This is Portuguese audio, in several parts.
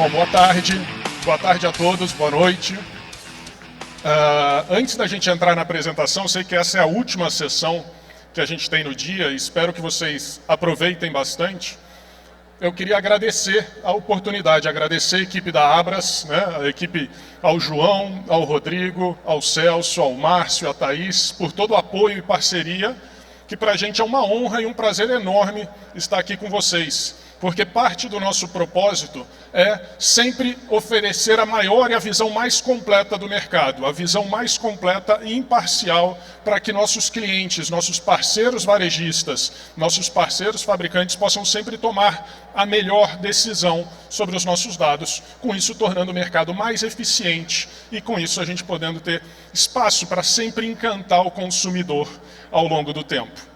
Bom, boa tarde a todos, boa noite. Antes da gente entrar na apresentação, sei que essa é a última sessão que a gente tem no dia, espero que vocês aproveitem bastante. Eu queria agradecer a oportunidade, agradecer a equipe da Abras, né, a equipe ao João, ao Rodrigo, ao Celso, ao Márcio, à Thaís, por todo o apoio e parceria, que para a gente é uma honra e um prazer enorme estar aqui com vocês, porque parte do nosso propósito é sempre oferecer a maior e a visão mais completa do mercado, a visão mais completa e imparcial para que nossos clientes, nossos parceiros varejistas, nossos parceiros fabricantes possam sempre tomar a melhor decisão sobre os nossos dados, com isso tornando o mercado mais eficiente e com isso a gente podendo ter espaço para sempre encantar o consumidor ao longo do tempo.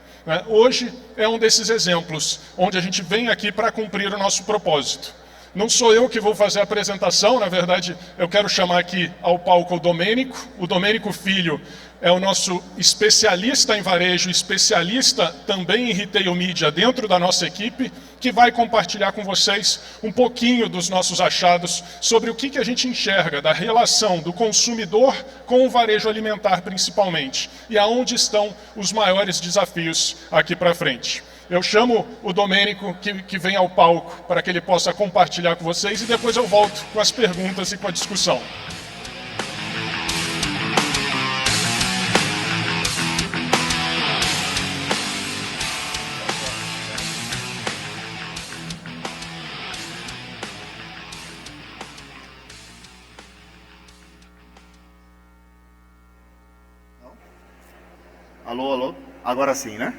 Hoje é um desses exemplos, onde a gente vem aqui para cumprir o nosso propósito. Não sou eu que vou fazer a apresentação, na verdade eu quero chamar aqui ao palco o Domênico Filho é o nosso especialista em varejo, especialista também em retail media dentro da nossa equipe, que vai compartilhar com vocês um pouquinho dos nossos achados sobre o que a gente enxerga da relação do consumidor com o varejo alimentar principalmente, e aonde estão os maiores desafios aqui para frente. Eu chamo o Domênico que vem ao palco para que ele possa compartilhar com vocês e depois eu volto com as perguntas e com a discussão. Alô, alô. Agora sim, né?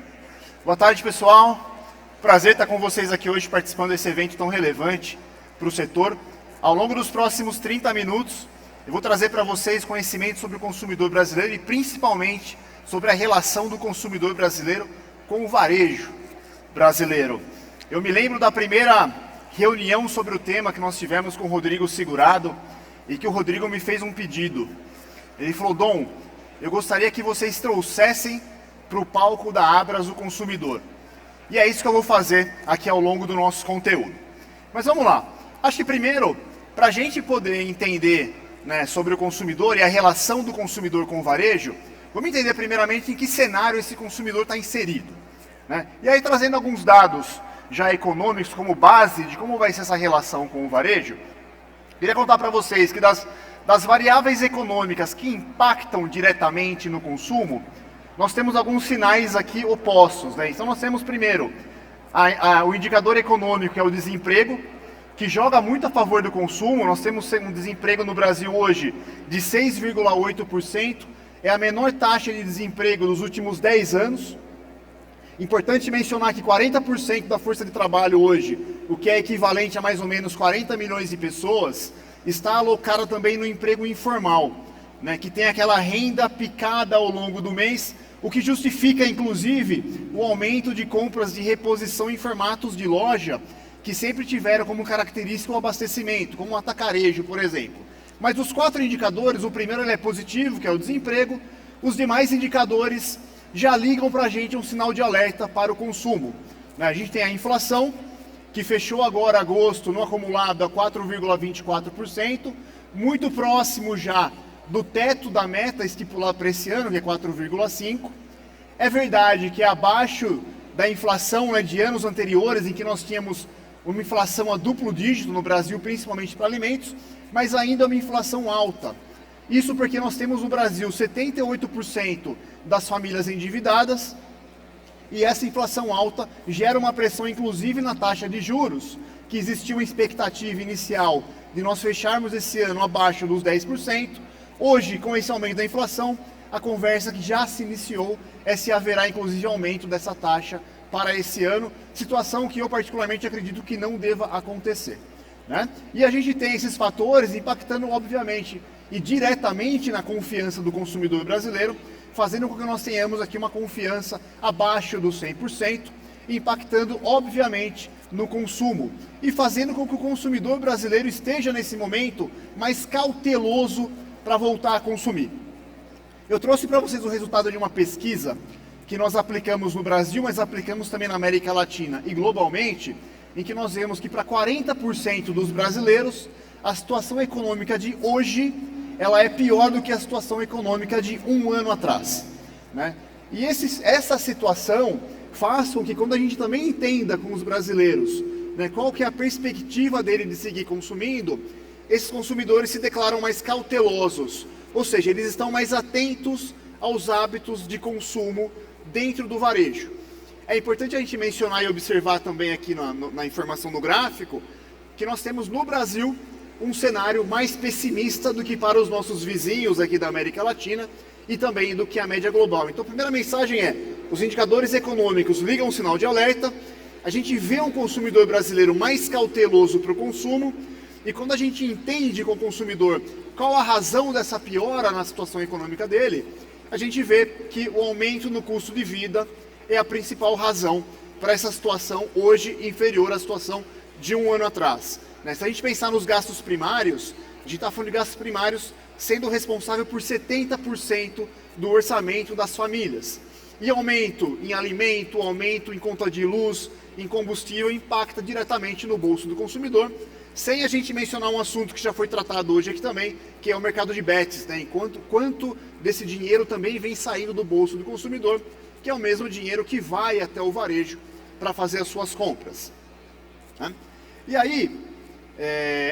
Boa tarde, pessoal. Prazer estar com vocês aqui hoje participando desse evento tão relevante para o setor. Ao longo dos próximos 30 minutos, eu vou trazer para vocês conhecimento sobre o consumidor brasileiro e principalmente sobre a relação do consumidor brasileiro com o varejo brasileiro. Eu me lembro da primeira reunião sobre o tema que nós tivemos com o Rodrigo Segurado e que o Rodrigo me fez um pedido. Ele falou: Dom, eu gostaria que vocês trouxessem para o palco da Abras o consumidor. E é isso que eu vou fazer aqui ao longo do nosso conteúdo. Mas vamos lá. Acho que primeiro, para a gente poder entender, né, sobre o consumidor e a relação do consumidor com o varejo, vamos entender primeiramente em que cenário esse consumidor está inserido, né? E aí, trazendo alguns dados já econômicos como base de como vai ser essa relação com o varejo, queria contar para vocês que das variáveis econômicas que impactam diretamente no consumo, nós temos alguns sinais aqui opostos, né? Então nós temos primeiro o indicador econômico, que é o desemprego, que joga muito a favor do consumo. Nós temos um desemprego no Brasil hoje de 6,8%, é a menor taxa de desemprego dos últimos 10 anos. Importante mencionar que 40% da força de trabalho hoje, o que é equivalente a mais ou menos 40 milhões de pessoas, está alocada também no emprego informal, né, que tem aquela renda picada ao longo do mês, o que justifica, inclusive, o aumento de compras de reposição em formatos de loja, que sempre tiveram como característica o abastecimento, como o atacarejo, por exemplo. Mas dos 4 indicadores, o primeiro ele é positivo, que é o desemprego, os demais indicadores já ligam para a gente um sinal de alerta para o consumo. A gente tem a inflação, que fechou agora agosto no acumulado a 4,24%, muito próximo já do teto da meta estipulada para esse ano, que é 4,5%. É verdade que é abaixo da inflação, né, de anos anteriores, em que nós tínhamos uma inflação a duplo dígito no Brasil, principalmente para alimentos, mas ainda é uma inflação alta. Isso porque nós temos no Brasil 78% das famílias endividadas, e essa inflação alta gera uma pressão inclusive na taxa de juros, que existia uma expectativa inicial de nós fecharmos esse ano abaixo dos 10%. Hoje, com esse aumento da inflação, a conversa que já se iniciou é se haverá inclusive aumento dessa taxa para esse ano, situação que eu particularmente acredito que não deva acontecer, né? E a gente tem esses fatores impactando obviamente e diretamente na confiança do consumidor brasileiro, fazendo com que nós tenhamos aqui uma confiança abaixo dos 100%, impactando obviamente no consumo e fazendo com que o consumidor brasileiro esteja nesse momento mais cauteloso para voltar a consumir. Eu trouxe para vocês o resultado de uma pesquisa que nós aplicamos no Brasil, mas aplicamos também na América Latina e globalmente, em que nós vemos que para 40% dos brasileiros, a situação econômica de hoje, ela é pior do que a situação econômica de um ano atrás, né? E essa situação faz com que, quando a gente também entenda com os brasileiros, né, qual que é a perspectiva dele de seguir consumindo, esses consumidores se declaram mais cautelosos, ou seja, eles estão mais atentos aos hábitos de consumo dentro do varejo. É importante a gente mencionar e observar também aqui na informação do gráfico, que nós temos no Brasil um cenário mais pessimista do que para os nossos vizinhos aqui da América Latina e também do que a média global. Então a primeira mensagem é, os indicadores econômicos ligam um sinal de alerta, a gente vê um consumidor brasileiro mais cauteloso para o consumo, e quando a gente entende com o consumidor qual a razão dessa piora na situação econômica dele, a gente vê que o aumento no custo de vida é a principal razão para essa situação hoje inferior à situação de um ano atrás. Se a gente pensar nos gastos primários, a gente está falando de gastos primários sendo responsável por 70% do orçamento das famílias. E aumento em alimento, aumento em conta de luz, em combustível, impacta diretamente no bolso do consumidor, sem a gente mencionar um assunto que já foi tratado hoje aqui também, que é o mercado de bets, né? Quanto desse dinheiro também vem saindo do bolso do consumidor, que é o mesmo dinheiro que vai até o varejo para fazer as suas compras, né? E aí,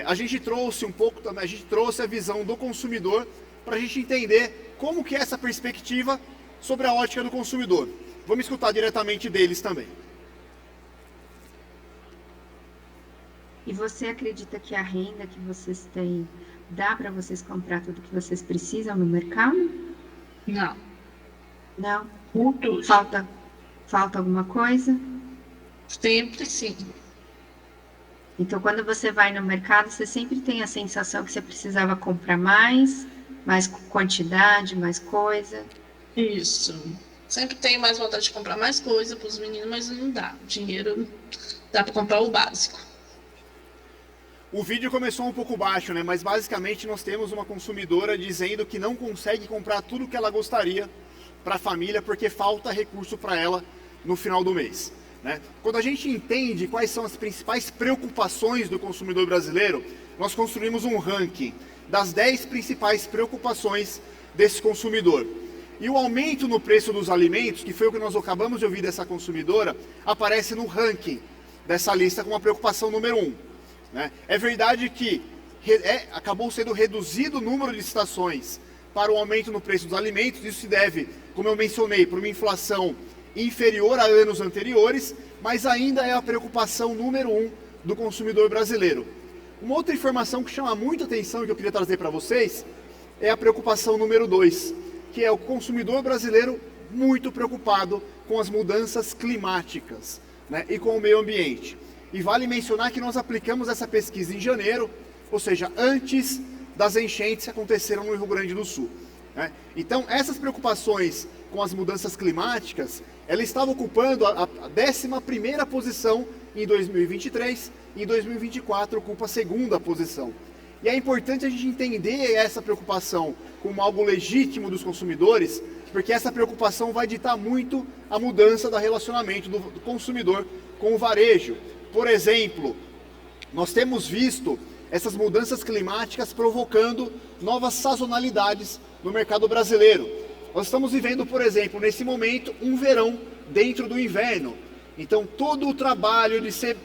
a gente trouxe um pouco também, a gente trouxe a visão do consumidor para a gente entender como que é essa perspectiva sobre a ótica do consumidor. Vamos escutar diretamente deles também. E você acredita que a renda que vocês têm dá para vocês comprar tudo que vocês precisam no mercado? Não. Não? Muito. Falta alguma coisa? Sempre sim. Então, quando você vai no mercado, você sempre tem a sensação que você precisava comprar mais quantidade, mais coisa? Isso. Sempre tenho mais vontade de comprar mais coisa para os meninos, mas não dá. Dinheiro dá para comprar o básico. O vídeo começou um pouco baixo, né? Mas basicamente nós temos uma consumidora dizendo que não consegue comprar tudo o que ela gostaria para a família porque falta recurso para ela no final do mês, né? Quando a gente entende quais são as principais preocupações do consumidor brasileiro, nós construímos um ranking das 10 principais preocupações desse consumidor. E o aumento no preço dos alimentos, que foi o que nós acabamos de ouvir dessa consumidora, aparece no ranking dessa lista como a preocupação número 1. Né? É verdade que acabou sendo reduzido o número de estações para o aumento no preço dos alimentos. Isso se deve, como eu mencionei, por uma inflação inferior a anos anteriores, mas ainda é a preocupação número 1 do consumidor brasileiro. Uma outra informação que chama muita atenção e que eu queria trazer para vocês é a preocupação número 2, que é o consumidor brasileiro muito preocupado com as mudanças climáticas, né, e com o meio ambiente. E vale mencionar que nós aplicamos essa pesquisa em janeiro, ou seja, antes das enchentes que aconteceram no Rio Grande do Sul, né? Então, essas preocupações com as mudanças climáticas, ela estava ocupando a 11ª posição em 2023, e em 2024 ocupa a 2ª posição. E é importante a gente entender essa preocupação como algo legítimo dos consumidores, porque essa preocupação vai ditar muito a mudança do relacionamento do consumidor com o varejo. Por exemplo, nós temos visto essas mudanças climáticas provocando novas sazonalidades no mercado brasileiro. Nós estamos vivendo, por exemplo, nesse momento, um verão dentro do inverno. Então, todo o trabalho de ser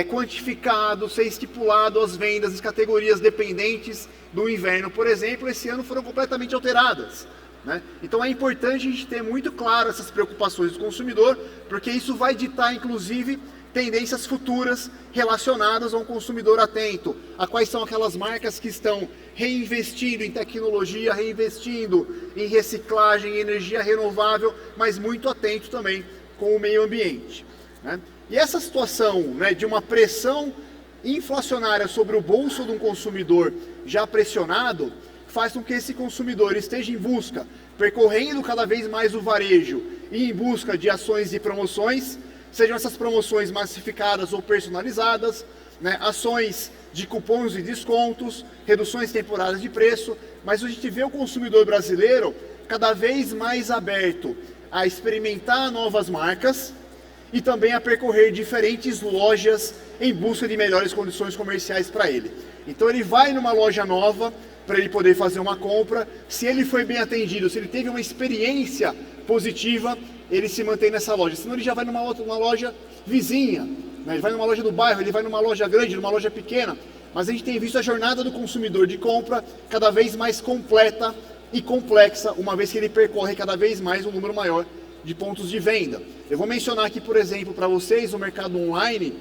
quantificado, ser estipulado as vendas, as categorias dependentes do inverno, por exemplo, esse ano foram completamente alteradas, né? Então é importante a gente ter muito claro essas preocupações do consumidor, porque isso vai ditar, inclusive, tendências futuras relacionadas a um consumidor atento, a quais são aquelas marcas que estão reinvestindo em tecnologia, reinvestindo em reciclagem, em energia renovável, mas muito atento também com o meio ambiente, né? E essa situação, né, de uma pressão inflacionária sobre o bolso de um consumidor já pressionado, faz com que esse consumidor esteja em busca, percorrendo cada vez mais o varejo e em busca de ações e promoções, sejam essas promoções massificadas ou personalizadas, né, ações de cupons e descontos, reduções temporárias de preço, mas a gente vê o consumidor brasileiro cada vez mais aberto a experimentar novas marcas e também a percorrer diferentes lojas em busca de melhores condições comerciais para ele. Então ele vai numa loja nova para ele poder fazer uma compra. Se ele foi bem atendido, se ele teve uma experiência positiva, ele se mantém nessa loja. Senão ele já vai numa loja vizinha, né? Ele vai numa loja do bairro, ele vai numa loja grande, numa loja pequena. Mas a gente tem visto a jornada do consumidor de compra cada vez mais completa e complexa, uma vez que ele percorre cada vez mais um número maior de pontos de venda. Eu vou mencionar aqui, por exemplo, para vocês o mercado online,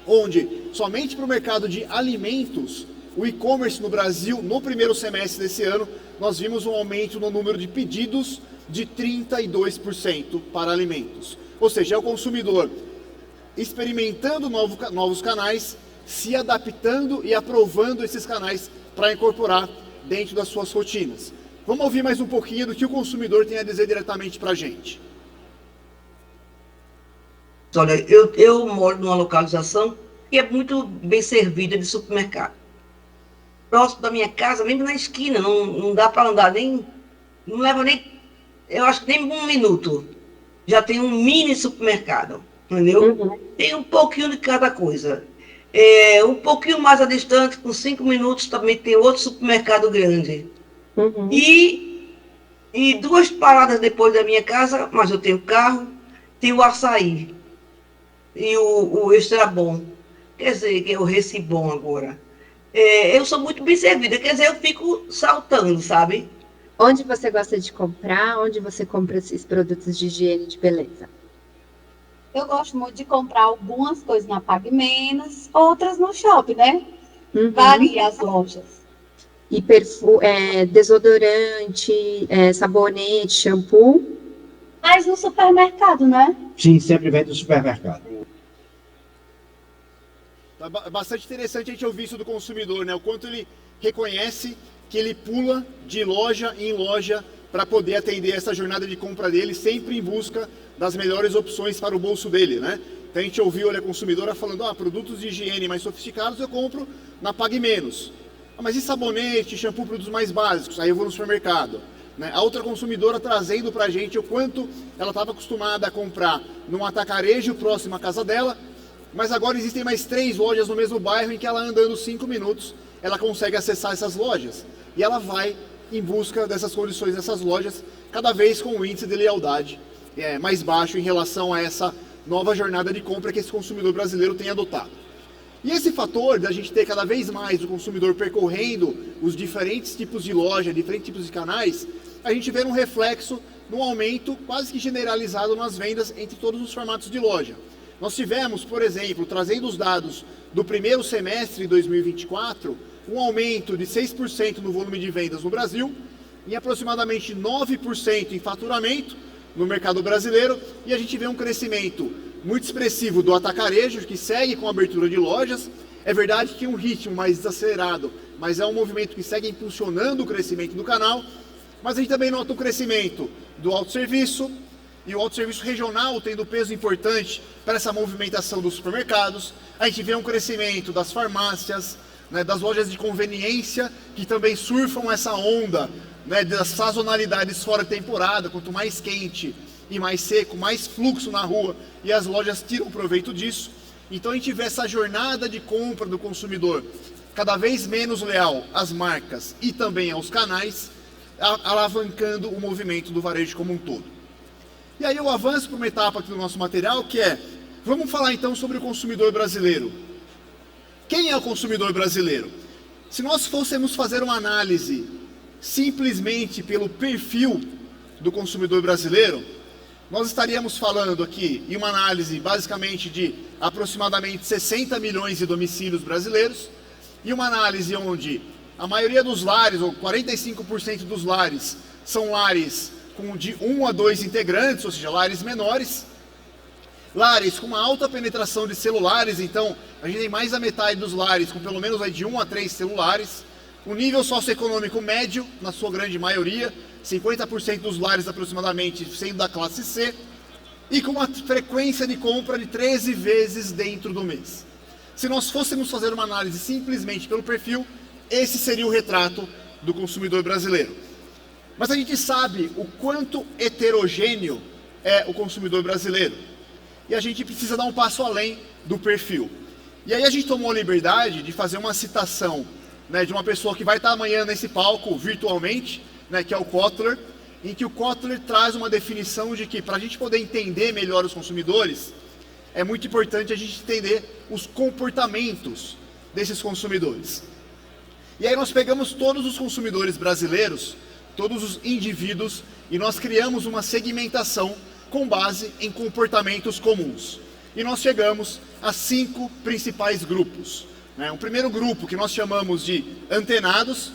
onde somente para o mercado de alimentos, o e-commerce no Brasil, no primeiro semestre desse ano, nós vimos um aumento no número de pedidos de 32% para alimentos. Ou seja, é o consumidor experimentando novos canais, se adaptando e aprovando esses canais para incorporar dentro das suas rotinas. Vamos ouvir mais um pouquinho do que o consumidor tem a dizer diretamente para a gente. Olha, eu moro numa localização que é muito bem servida de supermercado. Próximo da minha casa, mesmo na esquina, não dá para andar nem, não leva nem, eu acho que nem um minuto. Já tem um mini supermercado, entendeu? Uhum. Tem um pouquinho de cada coisa. Um pouquinho mais à distante, com 5 minutos, também tem outro supermercado grande. Uhum. E 2 paradas depois da minha casa, mas eu tenho carro, tem o açaí e o Extra Bom, quer dizer, que é o Recibom agora. Eu sou muito bem servida, quer dizer, eu fico saltando, sabe? Onde você gosta de comprar? Onde você compra esses produtos de higiene e de beleza? Eu gosto muito de comprar algumas coisas na Pague Menos, outras no shopping, né? Uhum. Varia as lojas. E desodorante, sabonete, shampoo? Mas no supermercado, né? Sim, sempre vem do supermercado. É bastante interessante a gente ouvir isso do consumidor, né? O quanto ele reconhece que ele pula de loja em loja para poder atender essa jornada de compra dele, sempre em busca das melhores opções para o bolso dele, né? Então a gente ouviu a consumidora falando, produtos de higiene mais sofisticados eu compro na Pague Menos. Mas e sabonete, shampoo, produtos mais básicos? Aí eu vou no supermercado. Né? A outra consumidora trazendo para a gente o quanto ela estava acostumada a comprar num atacarejo próximo à casa dela, mas agora existem mais 3 lojas no mesmo bairro em que ela andando 5 minutos, ela consegue acessar essas lojas. E ela vai em busca dessas condições dessas lojas, cada vez com um índice de lealdade mais baixo em relação a essa nova jornada de compra que esse consumidor brasileiro tem adotado. E esse fator da gente ter cada vez mais o consumidor percorrendo os diferentes tipos de loja, diferentes tipos de canais, a gente vê um reflexo no aumento quase que generalizado nas vendas entre todos os formatos de loja. Nós tivemos, por exemplo, trazendo os dados do primeiro semestre de 2024, um aumento de 6% no volume de vendas no Brasil, em aproximadamente 9% em faturamento no mercado brasileiro, e a gente vê um crescimento muito expressivo do atacarejo, que segue com a abertura de lojas. É verdade que um ritmo mais desacelerado, mas é um movimento que segue impulsionando o crescimento do canal, mas a gente também nota o crescimento do autosserviço, e o autosserviço regional tendo peso importante para essa movimentação dos supermercados. A gente vê um crescimento das farmácias, né, das lojas de conveniência, que também surfam essa onda, né, das sazonalidades fora de temporada. Quanto mais quente e mais seco, mais fluxo na rua, e as lojas tiram proveito disso. Então a gente vê essa jornada de compra do consumidor cada vez menos leal às marcas e também aos canais, alavancando o movimento do varejo como um todo. E aí eu avanço para uma etapa aqui do nosso material, que vamos falar então sobre o consumidor brasileiro. Quem é o consumidor brasileiro? Se nós fôssemos fazer uma análise simplesmente pelo perfil do consumidor brasileiro, nós estaríamos falando aqui em uma análise basicamente de aproximadamente 60 milhões de domicílios brasileiros, e uma análise onde a maioria dos lares, ou 45% dos lares, são lares com de 1 a 2 integrantes, ou seja, lares menores, lares com uma alta penetração de celulares. Então a gente tem mais da metade dos lares com pelo menos de 1 a 3 celulares, um nível socioeconômico médio, na sua grande maioria, 50% dos lares aproximadamente sendo da classe C, e com uma frequência de compra de 13 vezes dentro do mês. Se nós fôssemos fazer uma análise simplesmente pelo perfil, esse seria o retrato do consumidor brasileiro. Mas a gente sabe o quanto heterogêneo é o consumidor brasileiro. e a gente precisa dar um passo além do perfil. E aí a gente tomou a liberdade de fazer uma citação, né, de uma pessoa que vai estar amanhã nesse palco virtualmente, né, que é o Kotler, em que o Kotler traz uma definição de que para a gente poder entender melhor os consumidores, é muito importante a gente entender os comportamentos desses consumidores. E aí nós pegamos todos os consumidores brasileiros, todos os indivíduos, e nós criamos uma segmentação com base em comportamentos comuns. E nós chegamos a 5 principais grupos. Um primeiro grupo que nós chamamos de antenados,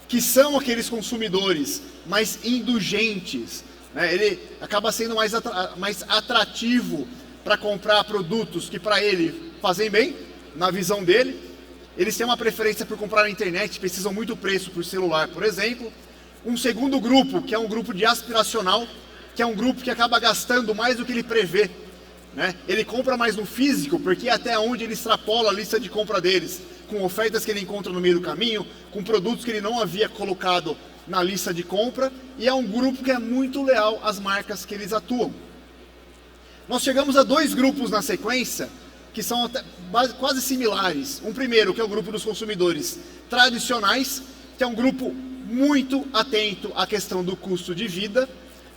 que são aqueles consumidores mais indulgentes, né? Ele acaba sendo mais atrativo para comprar produtos que para ele fazem bem, na visão dele. Eles têm uma preferência por comprar na internet, precisam muito preço por celular, por exemplo. Um segundo grupo, que é um grupo de aspiracional, que é um grupo que acaba gastando mais do que ele prevê, né? Ele compra mais no físico, porque é até onde ele extrapola a lista de compra deles, com ofertas que ele encontra no meio do caminho, com produtos que ele não havia colocado na lista de compra, e é um grupo que é muito leal às marcas que eles atuam. Nós chegamos a 2 grupos na sequência, que são até quase similares. Um primeiro, que é o grupo dos consumidores tradicionais, que é um grupo muito atento à questão do custo de vida,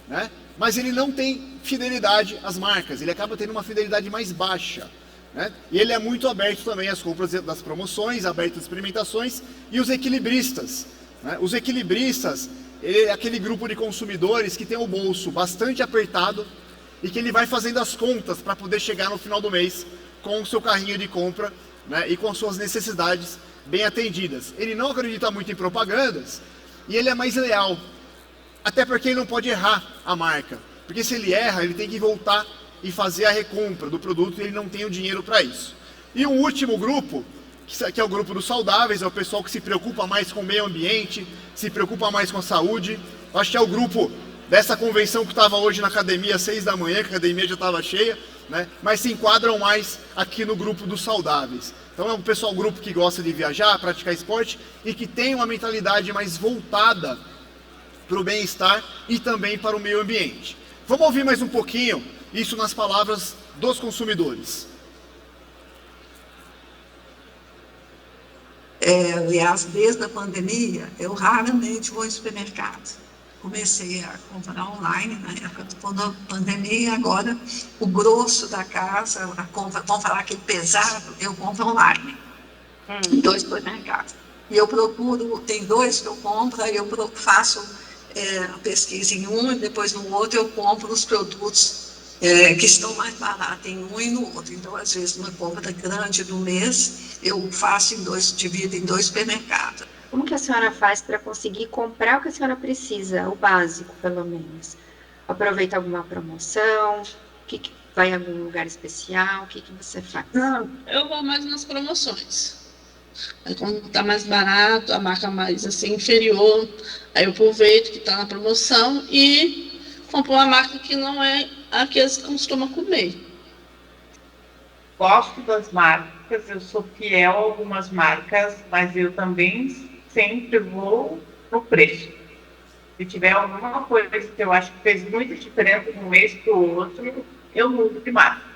né? Mas ele não tem fidelidade às marcas, ele acaba tendo uma fidelidade mais baixa, né? E ele é muito aberto também às compras das promoções, aberto às experimentações, e os equilibristas, né? Os equilibristas, ele é aquele grupo de consumidores que tem o bolso bastante apertado e que ele vai fazendo as contas para poder chegar no final do mês com o seu carrinho de compra, né? E com as suas necessidades bem atendidas. Ele não acredita muito em propagandas e ele é mais leal. Até porque ele não pode errar a marca. Porque se ele erra, ele tem que voltar e fazer a recompra do produto e ele não tem o dinheiro para isso. E um último grupo, que é o grupo dos saudáveis, é o pessoal que se preocupa mais com o meio ambiente, se preocupa mais com a saúde. Eu acho que é o grupo dessa convenção que estava hoje na academia às 6 da manhã, que a academia já estava cheia, né? Mas se enquadram mais aqui no grupo dos saudáveis. Então é um pessoal, um grupo que gosta de viajar, praticar esporte e que tem uma mentalidade mais voltada para o bem-estar e também para o meio ambiente. Vamos ouvir mais um pouquinho isso nas palavras dos consumidores. Aliás, desde a pandemia, eu raramente vou em supermercado. Comecei a comprar online na época da pandemia, agora o grosso da casa, a compra, vamos falar aquele pesado, eu compro online, em 2 supermercados. E eu procuro, tem 2 que eu compro, aí eu faço a pesquisa em um e depois no outro eu compro os produtos que estão mais baratos em um e no outro. Então, às vezes, uma compra grande do mês, eu faço divido em 2 supermercados. Como que a senhora faz para conseguir comprar o que a senhora precisa, o básico, pelo menos? Aproveita alguma promoção? Vai em algum lugar especial? O que você faz? Não, eu vou mais nas promoções. Aí, quando tá mais barato, a marca mais assim, inferior, aí eu aproveito que está na promoção e compro uma marca que não é a que eles costumam comer. Gosto das marcas, eu sou fiel a algumas marcas, mas eu também sempre vou no preço. Se tiver alguma coisa que eu acho que fez muita diferença de um mês para o outro, eu mudo de marca.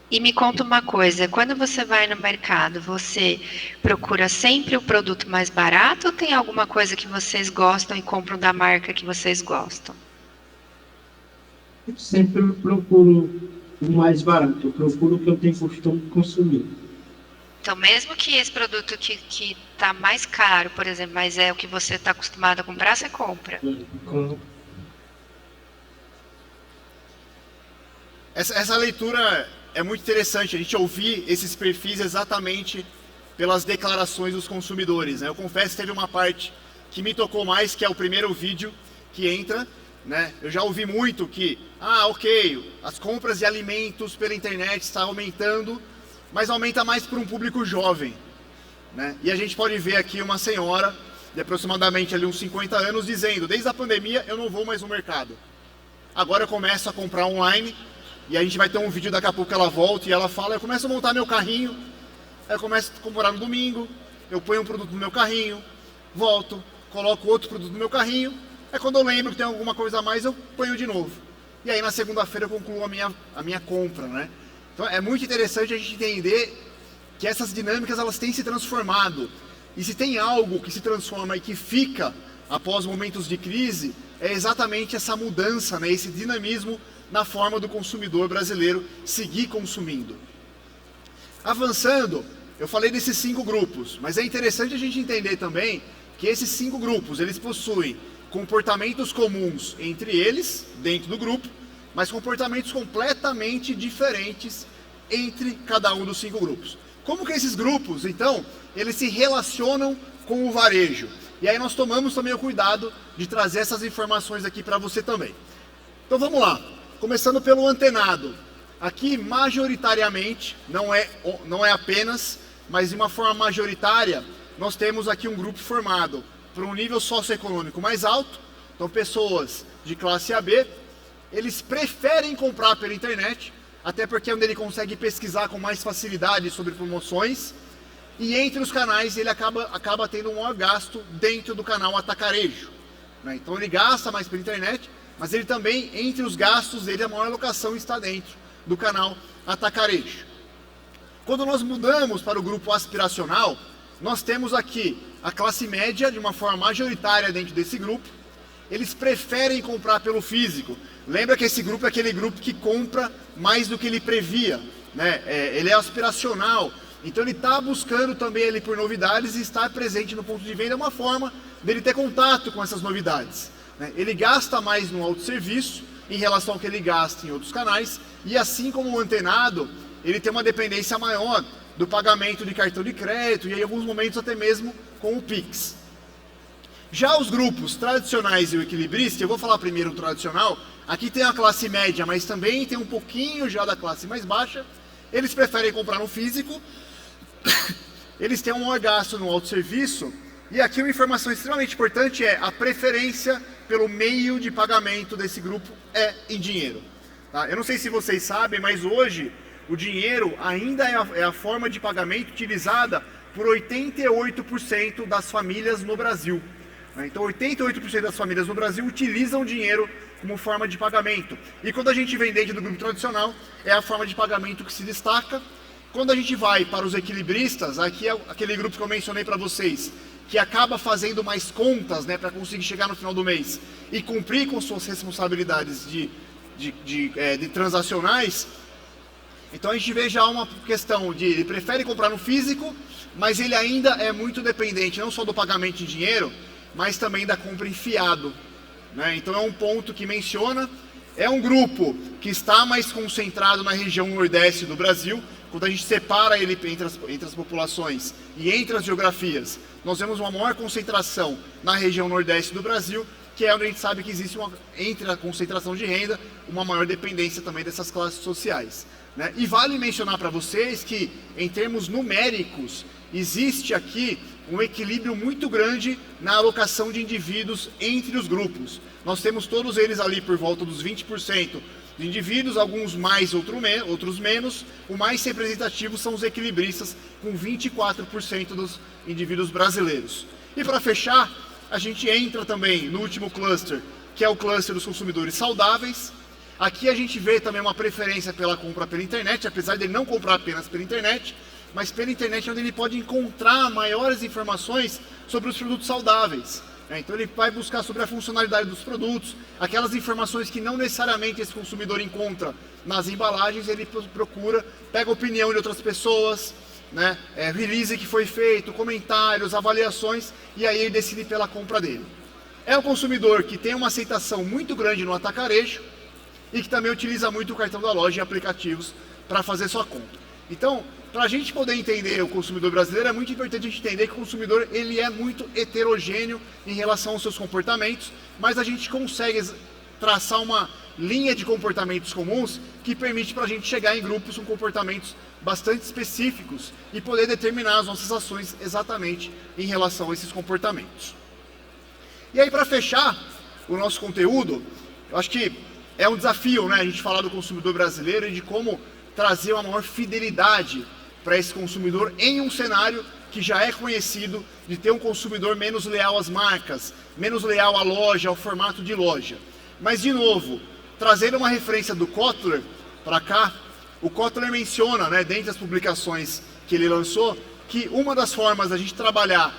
E me conta uma coisa, quando você vai no mercado, você procura sempre o produto mais barato ou tem alguma coisa que vocês gostam e compram da marca que vocês gostam? Eu sempre procuro o mais barato, eu procuro o que eu tenho costume de consumir. Então, mesmo que esse produto que tá mais caro, por exemplo, mas é o que você está acostumado a comprar, você compra? Essa leitura é muito interessante, a gente ouvir esses perfis exatamente pelas declarações dos consumidores, né? Eu confesso que teve uma parte que me tocou mais, que é o primeiro vídeo que entra, né? Eu já ouvi muito que, ok, as compras de alimentos pela internet estão aumentando, mas aumenta mais para um público jovem, né? E a gente pode ver aqui uma senhora de aproximadamente ali uns 50 anos dizendo, desde a pandemia eu não vou mais no mercado, agora eu começo a comprar online. E a gente vai ter um vídeo daqui a pouco que ela volta e ela fala, eu começo a montar meu carrinho, aí eu começo a comprar no domingo, eu ponho um produto no meu carrinho, volto, coloco outro produto no meu carrinho, aí quando eu lembro que tem alguma coisa a mais, eu ponho de novo. e aí na segunda-feira eu concluo a minha compra, né? Então é muito interessante a gente entender que essas dinâmicas elas têm se transformado. E se tem algo que se transforma e que fica após momentos de crise, é exatamente essa mudança, né? Esse dinamismo na forma do consumidor brasileiro seguir consumindo. Avançando, eu falei desses 5 grupos, mas é interessante a gente entender também que esses 5 grupos, eles possuem comportamentos comuns entre eles, dentro do grupo, mas comportamentos completamente diferentes entre cada um dos 5 grupos. Como que esses grupos, então, eles se relacionam com o varejo? E aí nós tomamos também o cuidado de trazer essas informações aqui para você também. Então vamos lá, começando pelo antenado. Aqui, majoritariamente, não é apenas, mas de uma forma majoritária, nós temos aqui um grupo formado por um nível socioeconômico mais alto. Então pessoas de classe AB, eles preferem comprar pela internet, até porque é onde ele consegue pesquisar com mais facilidade sobre promoções. E entre os canais ele acaba tendo um maior gasto dentro do canal atacarejo, né? Então ele gasta mais pela internet, mas ele também, entre os gastos dele, a maior alocação está dentro do canal atacarejo. Quando nós mudamos para o grupo aspiracional, nós temos aqui a classe média de uma forma majoritária dentro desse grupo. Eles preferem comprar pelo físico. Lembra que esse grupo é aquele grupo que compra mais do que ele previa, né? Ele é aspiracional. Então ele está buscando também ali por novidades e estar presente no ponto de venda é uma forma dele ter contato com essas novidades, né? Ele gasta mais no autosserviço em relação ao que ele gasta em outros canais, e assim como o antenado, ele tem uma dependência maior do pagamento de cartão de crédito e em alguns momentos até mesmo com o Pix. Já os grupos tradicionais e o equilibrista, eu vou falar primeiro o tradicional, aqui tem a classe média, mas também tem um pouquinho já da classe mais baixa. Eles preferem comprar no físico, eles têm um maior gasto no autosserviço, e aqui uma informação extremamente importante é a preferência pelo meio de pagamento desse grupo é em dinheiro. Tá? Eu não sei se vocês sabem, mas hoje o dinheiro ainda é a forma de pagamento utilizada por 88% das famílias no Brasil. Então 88% das famílias no Brasil utilizam o dinheiro como forma de pagamento. E quando a gente vem dentro do grupo tradicional, é a forma de pagamento que se destaca. Quando a gente vai para os equilibristas, aqui é aquele grupo que eu mencionei para vocês, que acaba fazendo mais contas, né, para conseguir chegar no final do mês e cumprir com suas responsabilidades de transacionais. Então a gente vê já uma questão de ele prefere comprar no físico, mas ele ainda é muito dependente não só do pagamento em dinheiro, mas também da compra em fiado, né? Então é um ponto que menciona, é um grupo que está mais concentrado na região nordeste do Brasil. Quando a gente separa ele entre as populações e entre as geografias, nós vemos uma maior concentração na região nordeste do Brasil, que é onde a gente sabe que existe, entre a concentração de renda, uma maior dependência também dessas classes sociais, né? E vale mencionar para vocês que, em termos numéricos, existe aqui um equilíbrio muito grande na alocação de indivíduos entre os grupos. Nós temos todos eles ali por volta dos 20% de indivíduos, alguns mais, outros menos. O mais representativo são os equilibristas, com 24% dos indivíduos brasileiros. E para fechar, a gente entra também no último cluster, que é o cluster dos consumidores saudáveis. Aqui a gente vê também uma preferência pela compra pela internet, apesar de ele não comprar apenas pela internet, mas pela internet é onde ele pode encontrar maiores informações sobre os produtos saudáveis. Então ele vai buscar sobre a funcionalidade dos produtos, aquelas informações que não necessariamente esse consumidor encontra nas embalagens, ele procura, pega a opinião de outras pessoas, né? Release que foi feito, comentários, avaliações, e aí ele decide pela compra dele. É um consumidor que tem uma aceitação muito grande no atacarejo e que também utiliza muito o cartão da loja e aplicativos para fazer sua compra. Então, para a gente poder entender o consumidor brasileiro, é muito importante a gente entender que o consumidor ele é muito heterogêneo em relação aos seus comportamentos, mas a gente consegue traçar uma linha de comportamentos comuns que permite para a gente chegar em grupos com comportamentos bastante específicos e poder determinar as nossas ações exatamente em relação a esses comportamentos. E aí, para fechar o nosso conteúdo, eu acho que é um desafio, né, a gente falar do consumidor brasileiro e de como trazer uma maior fidelidade para esse consumidor em um cenário que já é conhecido de ter um consumidor menos leal às marcas, menos leal à loja, ao formato de loja. Mas, de novo, trazendo uma referência do Kotler para cá, o Kotler menciona, né, dentre as publicações que ele lançou, que uma das formas da gente trabalhar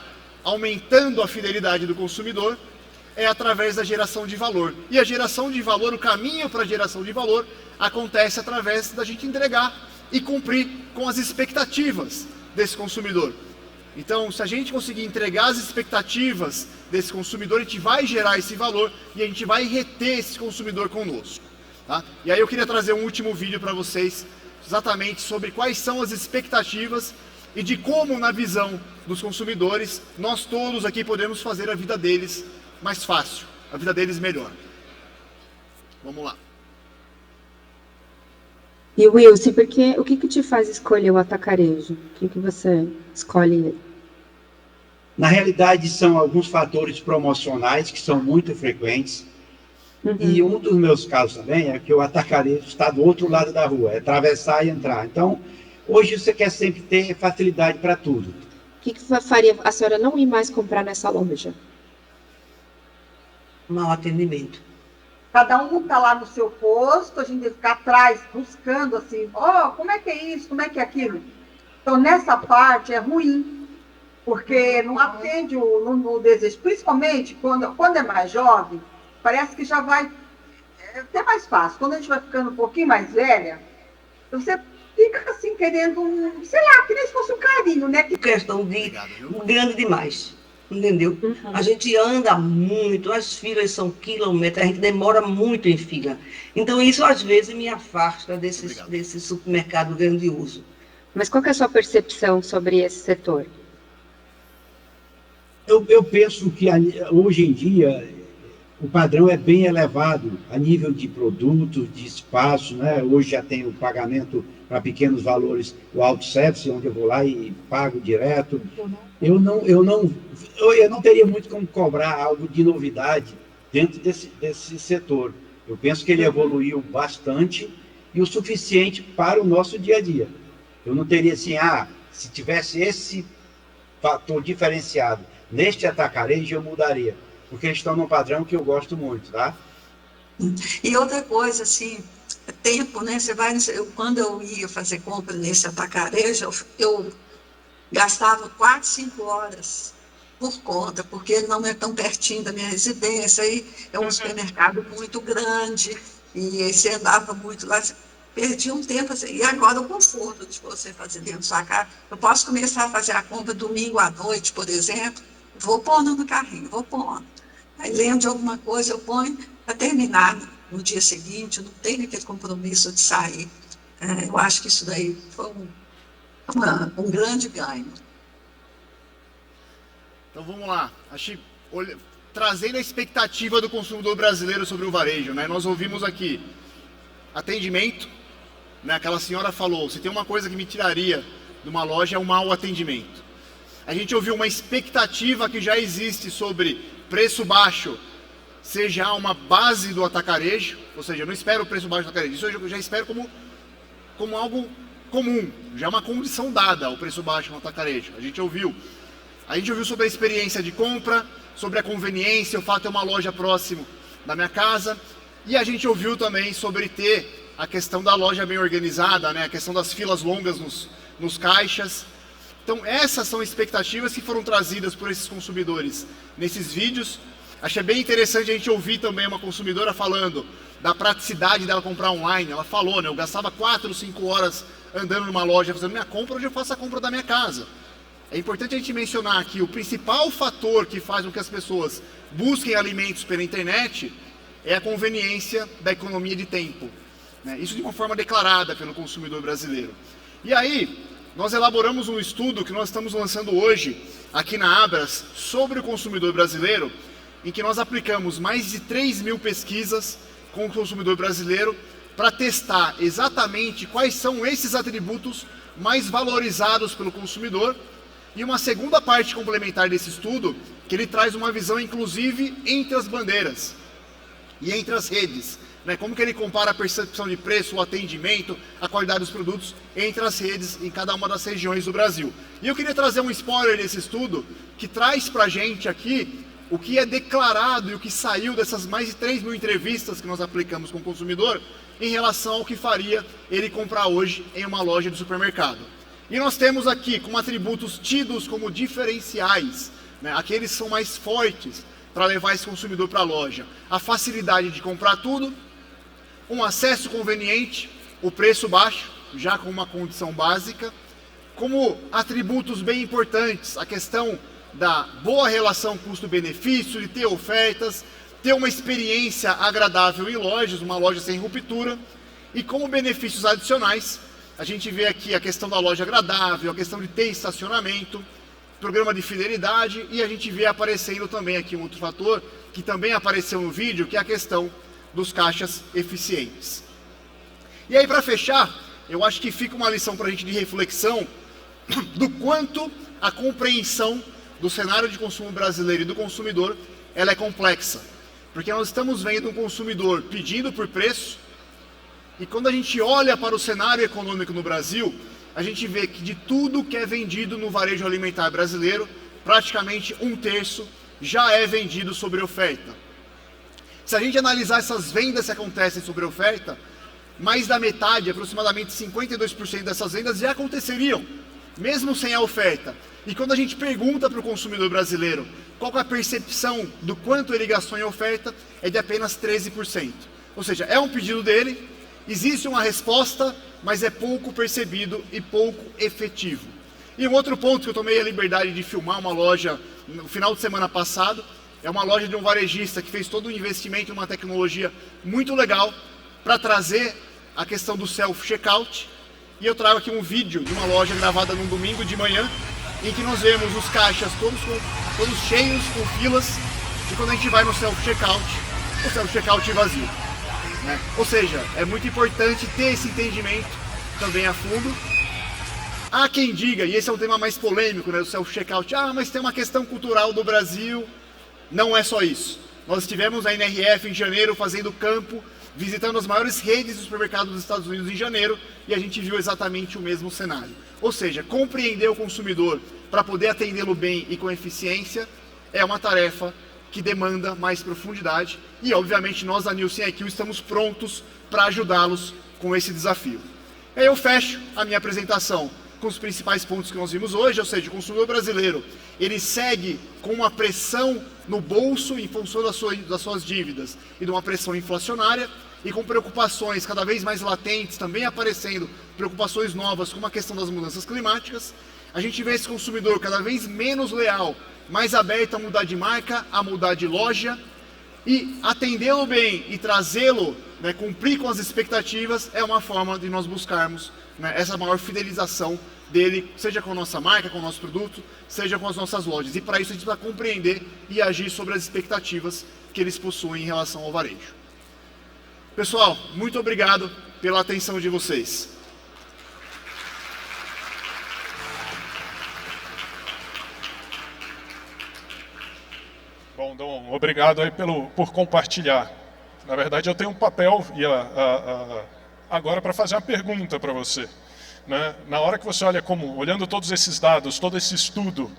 aumentando a fidelidade do consumidor é através da geração de valor. E a geração de valor, o caminho para a geração de valor, acontece através da gente entregar e cumprir com as expectativas desse consumidor. Então, se a gente conseguir entregar as expectativas desse consumidor, a gente vai gerar esse valor e a gente vai reter esse consumidor conosco. Tá? E aí eu queria trazer um último vídeo para vocês, exatamente sobre quais são as expectativas e de como, na visão dos consumidores, nós todos aqui podemos fazer a vida deles mais fácil, a vida deles melhor. Vamos lá. E Wilson, o que te faz escolher o atacarejo? O que você escolhe ele? Na realidade, são alguns fatores promocionais que são muito frequentes. E um dos meus casos também é que o atacarejo está do outro lado da rua, é atravessar e entrar. Então, hoje você quer sempre ter facilidade para tudo. O que faria a senhora não ir mais comprar nessa loja? Mau atendimento. Cada um está lá no seu posto, a gente tem que ficar atrás, buscando assim, como é que é isso, como é que é aquilo. Então, nessa parte é ruim, porque não atende o desejo. Principalmente quando é mais jovem, parece que já vai até mais fácil. Quando a gente vai ficando um pouquinho mais velha, você fica assim, querendo, sei lá, que nem se fosse um carinho, né? Questão de grande demais. Entendeu? A gente anda muito, as filas são quilômetros, a gente demora muito em fila. Então, isso às vezes me afasta desse supermercado grandioso. Mas qual que é a sua percepção sobre esse setor? Eu penso que hoje em dia o padrão é bem elevado a nível de produtos, de espaço, né? Hoje já tem o pagamento para pequenos valores, o auto-service, onde eu vou lá e pago direto. Eu não teria muito como cobrar algo de novidade dentro desse setor. Eu penso que ele evoluiu bastante e o suficiente para o nosso dia a dia. Eu não teria assim, se tivesse esse fator diferenciado neste atacarejo, eu mudaria. Porque eles estão num padrão que eu gosto muito, tá? E outra coisa, assim, tempo, né? Quando eu ia fazer compra nesse atacarejo, eu gastava 4, 5 horas por conta, porque ele não é tão pertinho da minha residência, aí é um supermercado muito grande, e você andava muito lá, você perdia um tempo, assim, e agora o conforto de você fazer dentro da sua casa. Eu posso começar a fazer a compra domingo à noite, por exemplo, vou pondo no carrinho, vou pondo. Aí lembro de alguma coisa, eu ponho para terminar no dia seguinte, eu não tenho aquele compromisso de sair. Eu acho que isso daí foi um grande ganho. Então vamos lá, trazendo a expectativa do consumidor brasileiro sobre o varejo, né? Nós ouvimos aqui atendimento, né? Aquela senhora falou, se tem uma coisa que me tiraria de uma loja é o mau atendimento. A gente ouviu uma expectativa que já existe sobre preço baixo, seja uma base do atacarejo, ou seja, eu não espero o preço baixo do atacarejo, isso eu já espero como algo comum, já é uma condição dada o preço baixo no atacarejo. A gente ouviu sobre a experiência de compra, sobre a conveniência, o fato de ter uma loja próximo da minha casa, e a gente ouviu também sobre ter a questão da loja bem organizada, né? A questão das filas longas nos caixas. Então essas são expectativas que foram trazidas por esses consumidores nesses vídeos. Achei bem interessante a gente ouvir também uma consumidora falando da praticidade dela comprar online. Ela falou, né? Eu gastava 4, 5 horas andando numa loja fazendo minha compra, hoje eu faço a compra da minha casa. É importante a gente mencionar que o principal fator que faz com que as pessoas busquem alimentos pela internet é a conveniência da economia de tempo, né? Isso de uma forma declarada pelo consumidor brasileiro. E aí, nós elaboramos um estudo que nós estamos lançando hoje aqui na Abras sobre o consumidor brasileiro, em que nós aplicamos mais de 3.000 pesquisas com o consumidor brasileiro para testar exatamente quais são esses atributos mais valorizados pelo consumidor. E uma segunda parte complementar desse estudo, que ele traz uma visão inclusive entre as bandeiras e entre as redes, né? Como que ele compara a percepção de preço, o atendimento, a qualidade dos produtos entre as redes em cada uma das regiões do Brasil. E eu queria trazer um spoiler desse estudo, que traz para a gente aqui o que é declarado e o que saiu dessas mais de 3 mil entrevistas que nós aplicamos com o consumidor em relação ao que faria ele comprar hoje em uma loja de supermercado. E nós temos aqui como atributos tidos como diferenciais, né, aqueles que são mais fortes para levar esse consumidor para a loja: a facilidade de comprar tudo, um acesso conveniente, o preço baixo, já com uma condição básica, como atributos bem importantes, a questão da boa relação custo-benefício, de ter ofertas, ter uma experiência agradável em lojas, uma loja sem ruptura, e como benefícios adicionais, a gente vê aqui a questão da loja agradável, a questão de ter estacionamento, programa de fidelidade, e a gente vê aparecendo também aqui um outro fator, que também apareceu no vídeo, que é a questão dos caixas eficientes. E aí, para fechar, eu acho que fica uma lição para a gente de reflexão do quanto a compreensão do cenário de consumo brasileiro e do consumidor, ela é complexa. Porque nós estamos vendo um consumidor pedindo por preço, e quando a gente olha para o cenário econômico no Brasil, a gente vê que de tudo que é vendido no varejo alimentar brasileiro, praticamente 1/3 já é vendido sobre oferta. Se a gente analisar essas vendas que acontecem sobre oferta, mais da metade, aproximadamente 52% dessas vendas já aconteceriam, mesmo sem a oferta. E quando a gente pergunta para o consumidor brasileiro qual é a percepção do quanto ele gastou em oferta, é de apenas 13%. Ou seja, é um pedido dele, existe uma resposta, mas é pouco percebido e pouco efetivo. E um outro ponto que eu tomei a liberdade de filmar uma loja no final de semana passado, é uma loja de um varejista que fez todo um investimento em uma tecnologia muito legal para trazer a questão do self-checkout. E eu trago aqui um vídeo de uma loja gravada num domingo de manhã, em que nós vemos os caixas todos cheios, com filas, e quando a gente vai no self-checkout, o self-checkout é vazio, né? Ou seja, é muito importante ter esse entendimento também a fundo. Há quem diga, e esse é um tema mais polêmico, né, do self-checkout, mas tem uma questão cultural do Brasil. Não é só isso. Nós estivemos na NRF em janeiro fazendo campo, visitando as maiores redes de supermercados dos Estados Unidos em janeiro, e a gente viu exatamente o mesmo cenário. Ou seja, compreender o consumidor para poder atendê-lo bem e com eficiência é uma tarefa que demanda mais profundidade, e obviamente nós da Nielsen IQ estamos prontos para ajudá-los com esse desafio. E aí eu fecho a minha apresentação com os principais pontos que nós vimos hoje, ou seja, o consumidor brasileiro, ele segue com uma pressão no bolso em função das suas dívidas e de uma pressão inflacionária, e com preocupações cada vez mais latentes, também aparecendo preocupações novas como a questão das mudanças climáticas. A gente vê esse consumidor cada vez menos leal, mais aberto a mudar de marca, a mudar de loja, e atendê-lo bem e trazê-lo, né, cumprir com as expectativas, é uma forma de nós buscarmos, né, essa maior fidelização dele, seja com a nossa marca, com o nosso produto, seja com as nossas lojas. E para isso a gente precisa compreender e agir sobre as expectativas que eles possuem em relação ao varejo. Pessoal, muito obrigado pela atenção de vocês. Bom, Dom, obrigado aí por compartilhar. Na verdade, eu tenho um papel agora para fazer uma pergunta para você. Né? Na hora que você olha olhando todos esses dados, todo esse estudo,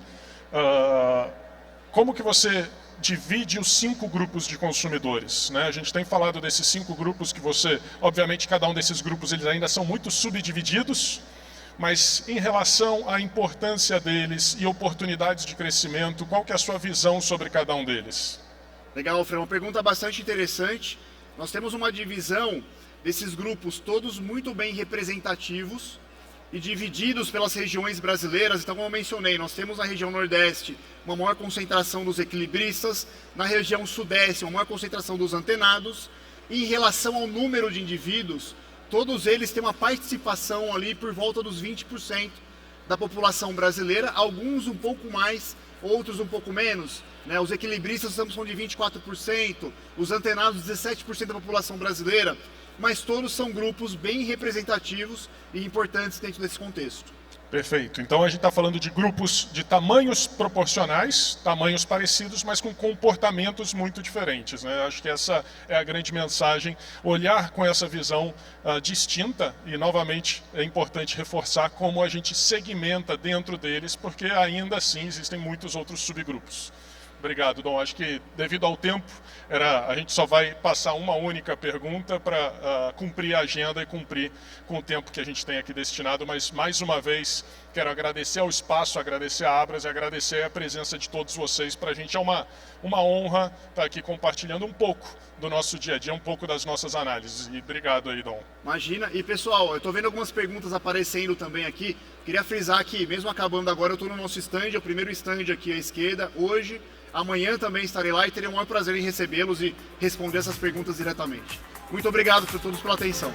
como que você divide os 5 grupos de consumidores, né? A gente tem falado desses 5 grupos que obviamente cada um desses grupos eles ainda são muito subdivididos, mas em relação à importância deles e oportunidades de crescimento, qual que é a sua visão sobre cada um deles? Legal, Fran, uma pergunta bastante interessante. Nós temos uma divisão desses grupos todos muito bem representativos e divididos pelas regiões brasileiras. Então, como eu mencionei, nós temos na região Nordeste uma maior concentração dos equilibristas, na região Sudeste uma maior concentração dos antenados, e em relação ao número de indivíduos, todos eles têm uma participação ali por volta dos 20% da população brasileira, alguns um pouco mais, outros um pouco menos, né? Os equilibristas estamos falando de 24%, os antenados 17% da população brasileira, mas todos são grupos bem representativos e importantes dentro desse contexto. Perfeito. Então a gente está falando de grupos de tamanhos proporcionais, tamanhos parecidos, mas com comportamentos muito diferentes, né? Acho que essa é a grande mensagem, olhar com essa visão distinta, e novamente é importante reforçar como a gente segmenta dentro deles, porque ainda assim existem muitos outros subgrupos. Obrigado, Dom. Acho que, devido ao tempo, a gente só vai passar uma única pergunta para cumprir a agenda e cumprir com o tempo que a gente tem aqui destinado. Mas, mais uma vez, quero agradecer ao espaço, agradecer a Abras e agradecer a presença de todos vocês. Para a gente é uma honra estar aqui compartilhando um pouco do nosso dia a dia, um pouco das nossas análises. E obrigado aí, Dom. Imagina. E, pessoal, eu estou vendo algumas perguntas aparecendo também aqui. Queria frisar que, mesmo acabando agora, eu estou no nosso stand, é o primeiro stand aqui à esquerda, hoje. Amanhã também estarei lá e terei o maior prazer em recebê-los e responder essas perguntas diretamente. Muito obrigado a todos pela atenção.